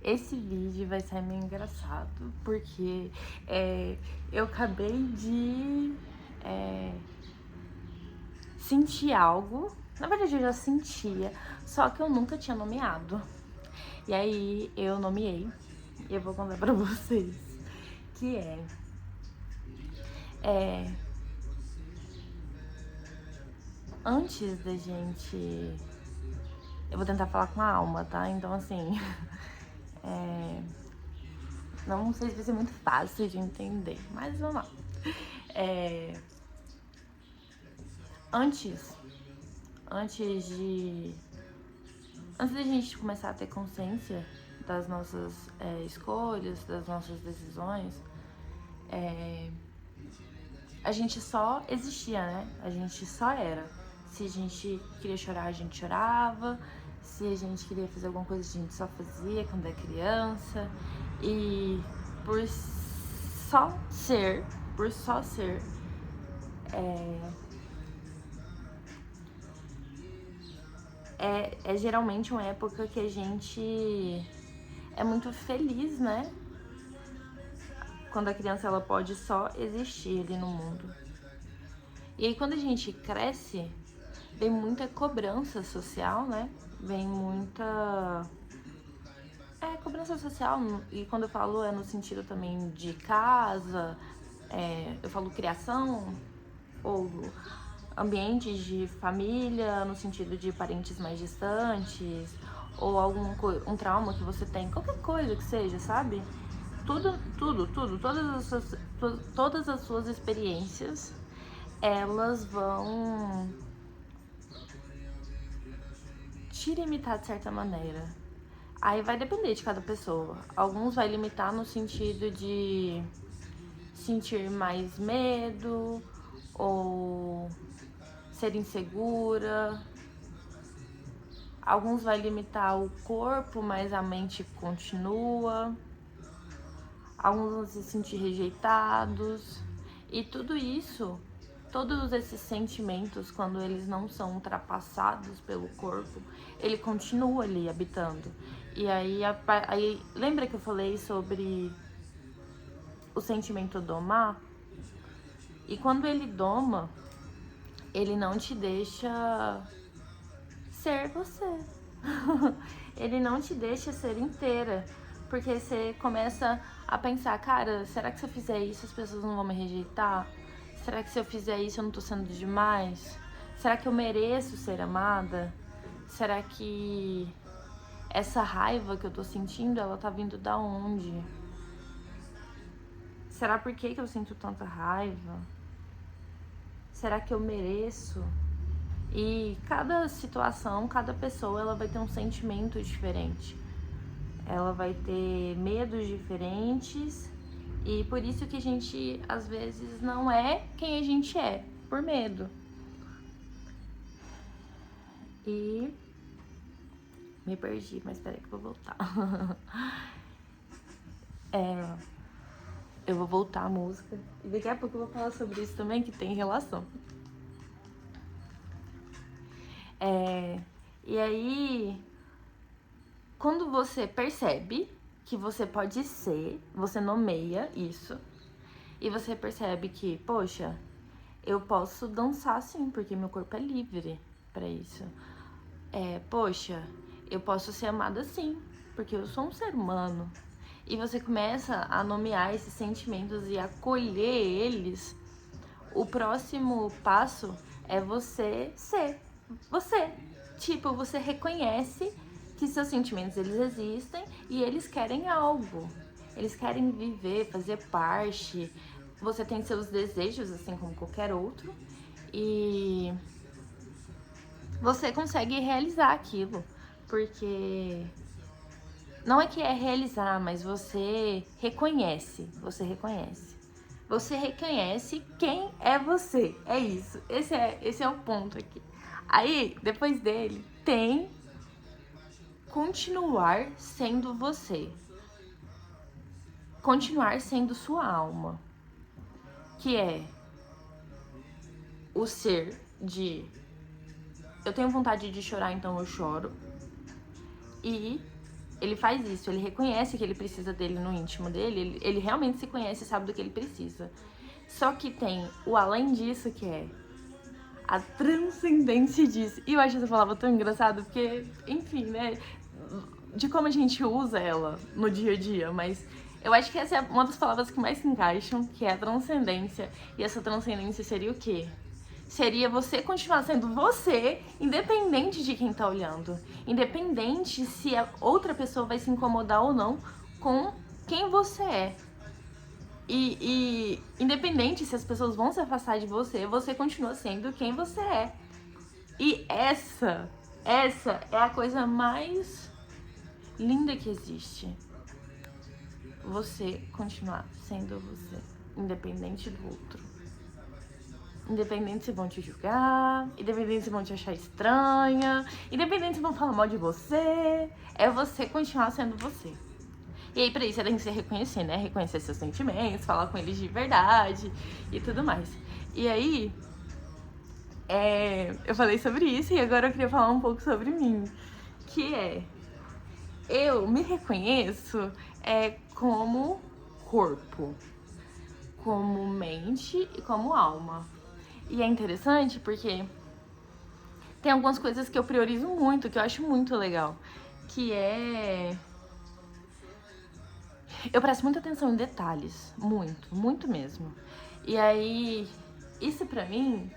Esse vídeo vai ser meio engraçado, porque eu acabei de sentir algo. Na verdade, eu já sentia, só que eu nunca tinha nomeado. E aí, eu nomeei, e eu vou contar pra vocês, que antes da gente... Eu vou tentar falar com a alma, tá? Então, assim... Não sei se vai ser muito fácil de entender, mas vamos lá. Antes da gente começar a ter consciência das nossas escolhas, das nossas decisões, a gente só existia, né? A gente só era. Se a gente queria chorar, a gente chorava. Se a gente queria fazer alguma coisa, a gente só fazia quando é criança. E por só ser, é geralmente uma época que a gente é muito feliz, né? Quando a criança ela pode só existir ali no mundo. E aí quando a gente cresce, vem muita cobrança social, né? Vem muita cobrança social, e quando eu falo é no sentido também de casa, eu falo criação, ou ambientes de família, no sentido de parentes mais distantes, ou um trauma que você tem, qualquer coisa que seja, sabe? Tudo, todas as suas experiências, elas vão te limitar de certa maneira. Aí vai depender de cada pessoa. Alguns vai limitar no sentido de sentir mais medo ou ser insegura. Alguns vai limitar o corpo, mas a mente continua. Alguns vão se sentir rejeitados. E tudo isso, todos esses sentimentos, quando eles não são ultrapassados pelo corpo, ele continua ali habitando. E aí lembra que eu falei sobre o sentimento domar? E quando ele doma, ele não te deixa ser você. Ele não te deixa ser inteira. Porque você começa a pensar, cara, será que se eu fizer isso as pessoas não vão me rejeitar? Será que se eu fizer isso eu não tô sendo demais? Será que eu mereço ser amada? Será que essa raiva que eu tô sentindo, ela tá vindo da onde? Será por que eu sinto tanta raiva? Será que eu mereço? E cada situação, cada pessoa, ela vai ter um sentimento diferente. Ela vai ter medos diferentes. E por isso que a gente, às vezes, não é quem a gente é, por medo. E... me perdi, mas peraí que eu vou voltar. Eu vou voltar a música. E daqui a pouco eu vou falar sobre isso também, que tem relação. E aí, quando você percebe que você pode ser, você nomeia isso. E você percebe que, poxa, eu posso dançar sim, porque meu corpo é livre pra isso. Poxa, eu posso ser amada sim, porque eu sou um ser humano. E você começa a nomear esses sentimentos e acolher eles. O próximo passo é você ser você. Tipo, você reconhece que seus sentimentos, eles existem e eles querem algo. Eles querem viver, fazer parte. Você tem seus desejos, assim como qualquer outro. E você consegue realizar aquilo. Porque não é que é realizar, mas você reconhece. Você reconhece. Você reconhece quem é você. É isso. Esse é o ponto aqui. Aí, depois dele, tem continuar sendo você. Continuar sendo sua alma. Que é o ser de... eu tenho vontade de chorar, então eu choro. E Ele faz isso, ele reconhece que ele precisa dele no íntimo dele, ele realmente se conhece e sabe do que ele precisa. Só que tem o além disso, que é a transcendência disso. E eu acho essa palavra tão engraçada, porque, enfim, né, de como a gente usa ela no dia a dia, mas eu acho que essa é uma das palavras que mais se encaixam, que é a transcendência. E essa transcendência seria o quê? Seria você continuar sendo você, independente de quem tá olhando. Independente se a outra pessoa vai se incomodar ou não com quem você é. E independente se as pessoas vão se afastar de você, você continua sendo quem você é. E essa é a coisa mais linda que existe. Você continuar sendo você, independente do outro. Independente se vão te julgar, independente se vão te achar estranha, independente se vão falar mal de você, é você continuar sendo você. E aí, pra isso, você tem que se reconhecer, né? Reconhecer seus sentimentos, falar com eles de verdade e tudo mais. E aí, eu falei sobre isso e agora eu queria falar um pouco sobre mim. Que é, eu me reconheço como corpo, como mente e como alma. E é interessante porque tem algumas coisas que eu priorizo muito, que eu acho muito legal. Que é... eu presto muita atenção em detalhes. Muito, muito mesmo. E aí, isso pra mim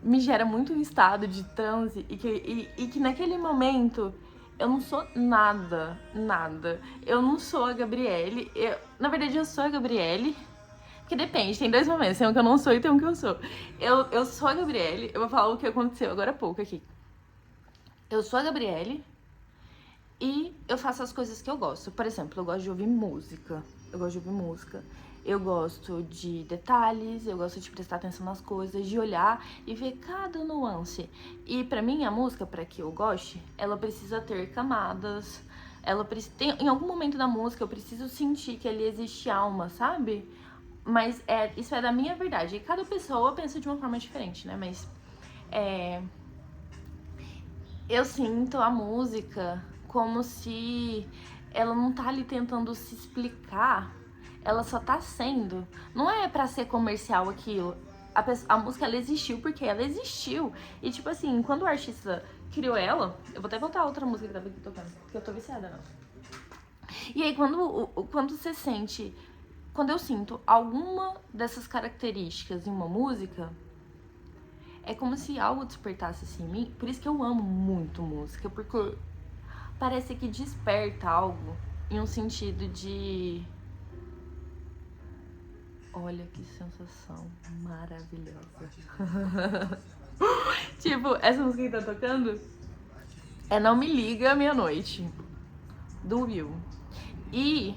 me gera muito um estado de transe e que naquele momento eu não sou nada. Eu não sou a Gabriele. Na verdade, eu sou a Gabriele. Porque depende, tem dois momentos, tem um que eu não sou e tem um que eu sou. Eu sou a Gabriele, eu vou falar o que aconteceu agora há pouco aqui. Eu sou a Gabriele e eu faço as coisas que eu gosto. Por exemplo, eu gosto de ouvir música. Eu gosto de detalhes, eu gosto de prestar atenção nas coisas, de olhar e ver cada nuance. E pra mim, a música, pra que eu goste, ela precisa ter camadas. Em algum momento da música eu preciso sentir que ali existe alma, sabe? Mas isso é da minha verdade. E cada pessoa pensa de uma forma diferente, né? Mas eu sinto a música como se ela não tá ali tentando se explicar, ela só tá sendo. Não é pra ser comercial aquilo. A música, ela existiu porque ela existiu. E tipo assim, quando o artista criou ela... Eu vou até voltar a outra música que tava aqui tocando, porque eu tô viciada, não. E aí, quando você sente... Quando eu sinto alguma dessas características em uma música, é como se algo despertasse assim em mim. Por isso que eu amo muito música, porque parece que desperta algo em um sentido de... Olha que sensação maravilhosa. Tipo, essa música que tá tocando é Não Me Liga Meia-Noite, do Will. E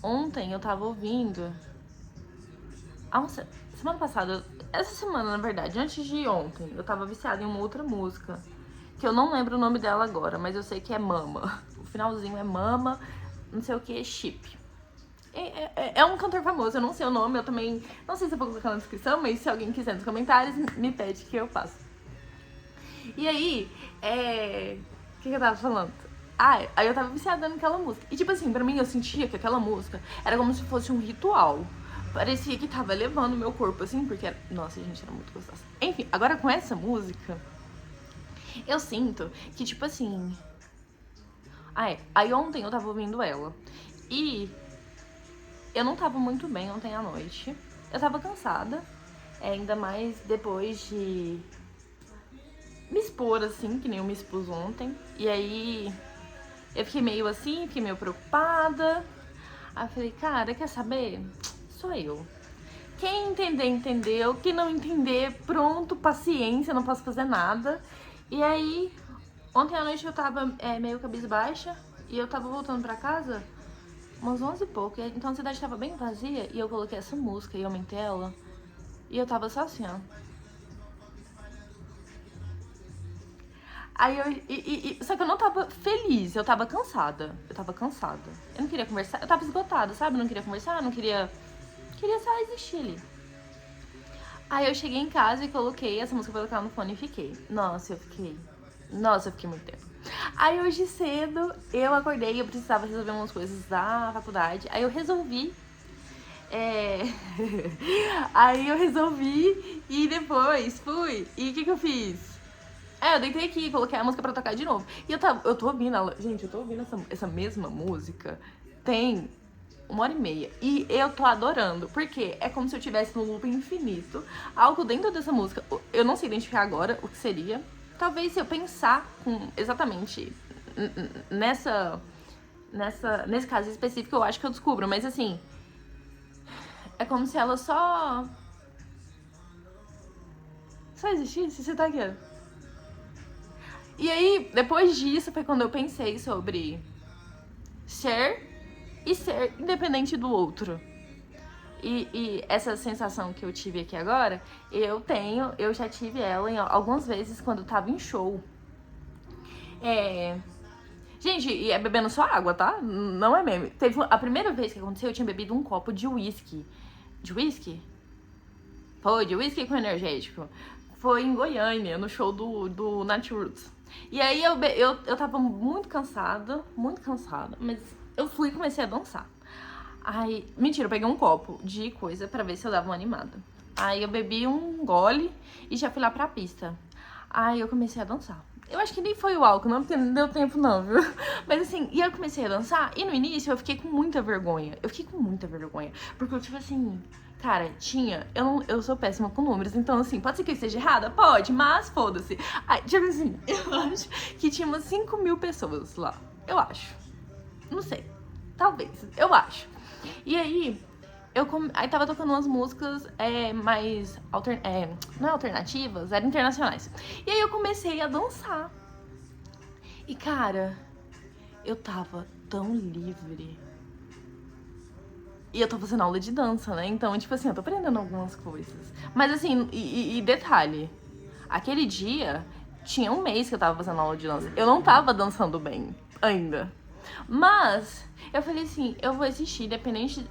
ontem eu tava ouvindo... semana passada, essa semana, na verdade, antes de ontem, eu tava viciada em uma outra música, que eu não lembro o nome dela agora, mas eu sei que é Mama. O finalzinho é Mama, não sei o que, Chip. É um cantor famoso, eu não sei o nome, eu também não sei se eu vou colocar na descrição, mas se alguém quiser nos comentários, me pede que eu faço. E aí, o que eu tava falando? Aí eu tava viciada naquela música. E tipo assim, pra mim eu sentia que aquela música era como se fosse um ritual. Parecia que tava levando o meu corpo assim, porque era... Nossa, gente, era muito gostosa. Enfim, agora com essa música, eu sinto que tipo assim... Aí ontem eu tava ouvindo ela. E eu não tava muito bem ontem à noite. Eu tava cansada. Ainda mais depois de me expor assim, que nem eu me expus ontem. E aí eu fiquei meio assim, fiquei meio preocupada. Aí eu falei, cara, quer saber? Sou eu. Quem entender, entendeu. Quem não entender, pronto, paciência, não posso fazer nada. E aí, ontem à noite eu tava meio cabisbaixa. E eu tava voltando pra casa umas 11 e pouco. Então a cidade tava bem vazia. E eu coloquei essa música e aumentei ela. E eu tava só assim, ó. Aí só que eu não tava feliz, eu tava cansada. Eu não queria conversar, eu tava esgotada, sabe? Eu não queria conversar, não queria... Queria só existir ali. Aí eu cheguei em casa e coloquei essa música pra tocar no fone e fiquei. Nossa, eu fiquei muito tempo. Aí hoje cedo eu acordei, eu precisava resolver umas coisas da faculdade. Aí eu resolvi. Aí eu resolvi e depois fui. E o que eu fiz? Eu deitei aqui, coloquei a música pra tocar de novo. E eu tô ouvindo ela. Gente, eu tô ouvindo essa mesma música. Tem 1h30. E eu tô adorando. Porque é como se eu estivesse no loop infinito. Algo dentro dessa música. Eu não sei identificar agora o que seria. Talvez se eu pensar exatamente nesse caso específico, eu acho que eu descubro. Mas assim, é como se ela só existisse. Você tá aqui, ó. E aí, depois disso, foi quando eu pensei sobre ser e ser independente do outro. E essa sensação que eu tive aqui agora, eu já tive ela algumas vezes quando eu tava em show. Gente, e é bebendo só água, tá? Não é meme. A primeira vez que aconteceu, eu tinha bebido um copo de uísque. De uísque? Foi, de uísque com energético. Foi em Goiânia, no show do Nat Roots. E aí eu tava muito cansada, mas eu fui e comecei a dançar. Aí, mentira, eu peguei um copo de coisa pra ver se eu dava uma animada. Aí eu bebi um gole e já fui lá pra pista. Aí eu comecei a dançar. Eu acho que nem foi o álcool, não, porque não deu tempo não, viu? Mas assim, e eu comecei a dançar e no início eu fiquei com muita vergonha. Porque eu, tipo assim, cara, eu sou péssima com números, então assim, pode ser que eu esteja errada? Pode, mas foda-se. Aí, tipo assim, eu acho que tinha umas 5.000 pessoas lá. Eu acho. Não sei. Talvez. Eu acho. E aí, aí tava tocando umas músicas mais não é alternativas, eram internacionais. E aí eu comecei a dançar. E cara, eu tava tão livre. E eu tô fazendo aula de dança, né? Então, tipo assim, eu tô aprendendo algumas coisas. Mas assim, e detalhe, aquele dia tinha um mês que eu tava fazendo aula de dança. Eu não tava dançando bem ainda. Mas eu falei assim, eu vou existir, independente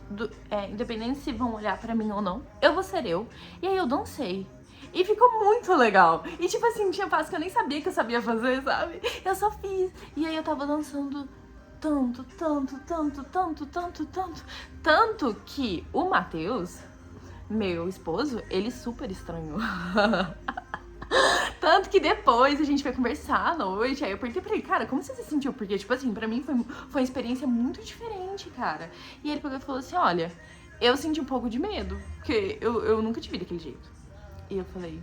se vão olhar pra mim ou não, eu vou ser eu. E aí eu dancei. E ficou muito legal. E tipo assim, tinha passos que eu nem sabia que eu sabia fazer, sabe? Eu só fiz. E aí eu tava dançando tanto que o Matheus, meu esposo, ele super estranhou. Tanto que depois a gente foi conversar à noite, aí eu perguntei pra ele, cara, como você se sentiu? Porque, tipo assim, pra mim foi uma experiência muito diferente, cara. E ele pegou e falou assim, olha, eu senti um pouco de medo, porque eu nunca te vi daquele jeito. E eu falei,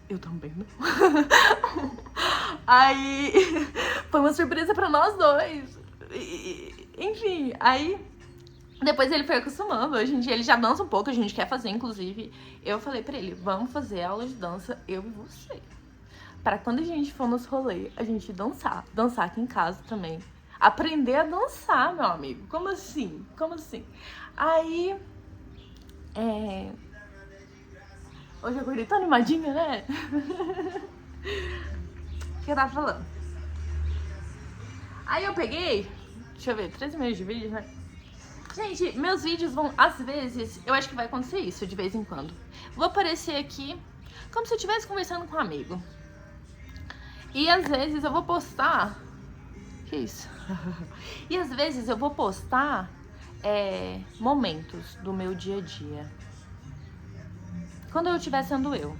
eu também não. Aí foi uma surpresa pra nós dois. Enfim, aí depois ele foi acostumando. Hoje em dia ele já dança um pouco, a gente quer fazer, inclusive. Eu falei pra ele, vamos fazer aula de dança, eu e você. Pra quando a gente for nos rolês, a gente dançar. Dançar aqui em casa também. Aprender a dançar, meu amigo. Como assim? Aí, hoje eu acordei tão animadinha, né? O que eu tava falando? Aí eu peguei, deixa eu ver, 13 minutos de vídeo, né? Gente, meus vídeos vão, às vezes, eu acho que vai acontecer isso de vez em quando. Vou aparecer aqui como se eu estivesse conversando com um amigo. E às vezes eu vou postar... Que isso? E às vezes eu vou postar momentos do meu dia a dia. Quando eu estiver sendo eu.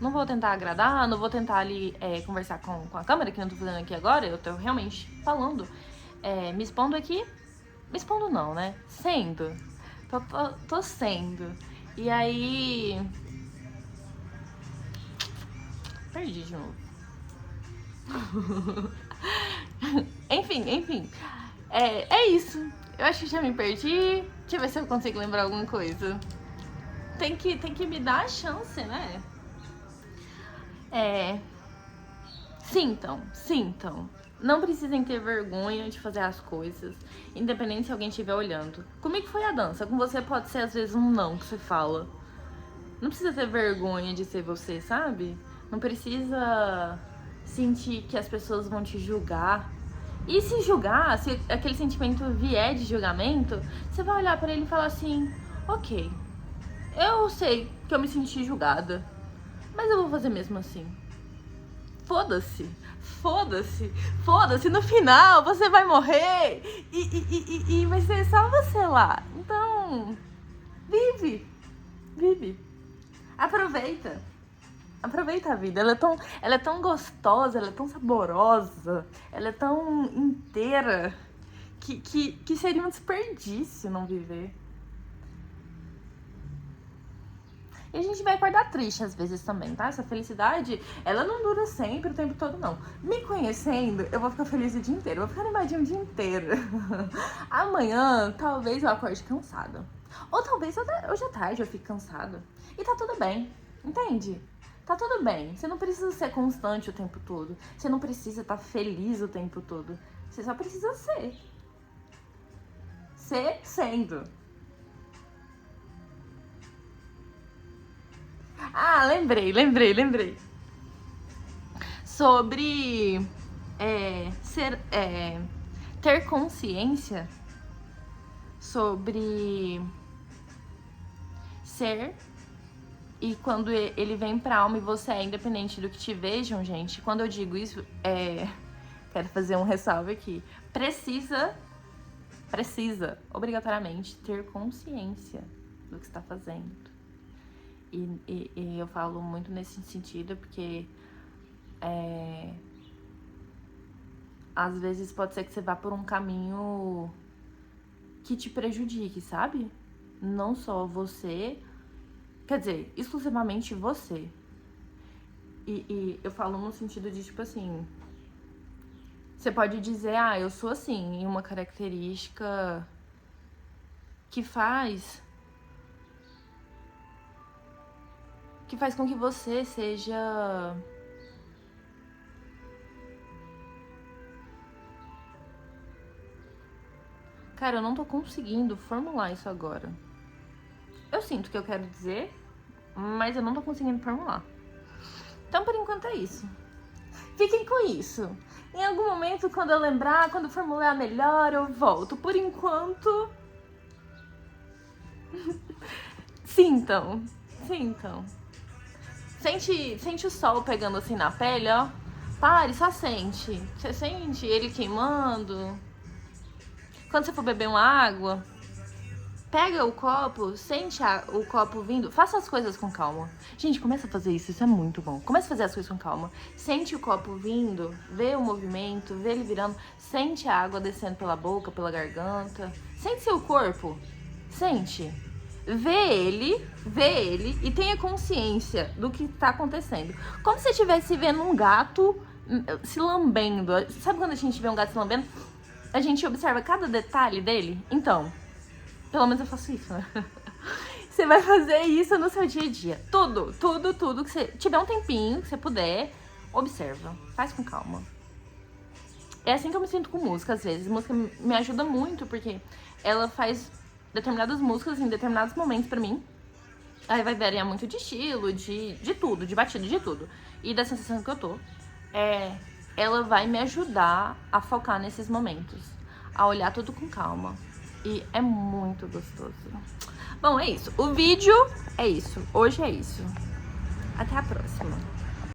Não vou tentar agradar, não vou tentar ali conversar com a câmera, que não tô fazendo aqui agora. Eu tô realmente falando, me expondo aqui. Me expondo não, né? Sendo. Tô sendo. E aí... Perdi de novo. Enfim. É isso. Eu acho que já me perdi. Deixa eu ver se eu consigo lembrar alguma coisa. Tem que me dar a chance, né? Sintam. Não precisem ter vergonha de fazer as coisas, independente se alguém estiver olhando. Comigo foi a dança. Com você pode ser, às vezes, um não que você fala. Não precisa ter vergonha de ser você, sabe? Não precisa sentir que as pessoas vão te julgar. E se julgar, se aquele sentimento vier de julgamento, você vai olhar pra ele e falar assim, ok, eu sei que eu me senti julgada, mas eu vou fazer mesmo assim. foda-se. Foda-se. Foda-se. No final, você vai morrer e vai ser só você lá. Então, vive. Vive. Aproveita. Aproveita a vida. Ela é tão gostosa, ela é tão saborosa, ela é tão inteira que seria um desperdício não viver. E a gente vai acordar triste às vezes também, tá? Essa felicidade, ela não dura sempre, o tempo todo, não. Me conhecendo, eu vou ficar feliz o dia inteiro. Eu vou ficar animadinha o dia inteiro. Amanhã, talvez eu acorde cansada. Ou talvez hoje à tarde eu fique cansada. E tá tudo bem, entende? Tá tudo bem. Você não precisa ser constante o tempo todo. Você não precisa estar feliz o tempo todo. Você só precisa ser. Ser sendo. Ah, lembrei. Sobre ter consciência sobre ser. E quando ele vem pra alma e você é independente do que te vejam, gente. Quando eu digo isso, quero fazer um ressalve aqui. Precisa, obrigatoriamente, ter consciência do que está fazendo. E eu falo muito nesse sentido porque às vezes pode ser que você vá por um caminho que te prejudique, sabe? Não só você, quer dizer, exclusivamente você. E eu falo no sentido de, tipo assim, você pode dizer, eu sou assim, e uma característica que faz com que você seja Cara, eu não tô conseguindo formular isso agora. Eu sinto o que eu quero dizer, mas eu não tô conseguindo formular. Então, por enquanto, é isso. Fiquem com isso. Em algum momento, quando eu lembrar, quando eu formular melhor, eu volto. Por enquanto... Sintam. Sente o sol pegando assim na pele, ó. Pare, só sente. Você sente ele queimando. Quando você for beber uma água, pega o copo, sente o copo vindo. Faça as coisas com calma. Gente, começa a fazer isso é muito bom. Começa a fazer as coisas com calma. Sente o copo vindo, vê o movimento, vê ele virando. Sente a água descendo pela boca, pela garganta. Sente seu corpo. Sente. Vê ele e tenha consciência do que tá acontecendo. Como se você estivesse vendo um gato se lambendo. Sabe quando a gente vê um gato se lambendo? A gente observa cada detalhe dele? Então, pelo menos eu faço isso, né? Você vai fazer isso no seu dia a dia. Tudo que você tiver um tempinho, que você puder, observa. Faz com calma. É assim que eu me sinto com música, às vezes. Música me ajuda muito, porque ela faz determinadas músicas em determinados momentos pra mim. Aí vai variar muito de estilo, de tudo, de batida, de tudo. E da sensação que eu tô. Ela vai me ajudar a focar nesses momentos. A olhar tudo com calma. E é muito gostoso. Bom, é isso. O vídeo é isso. Hoje é isso. Até a próxima.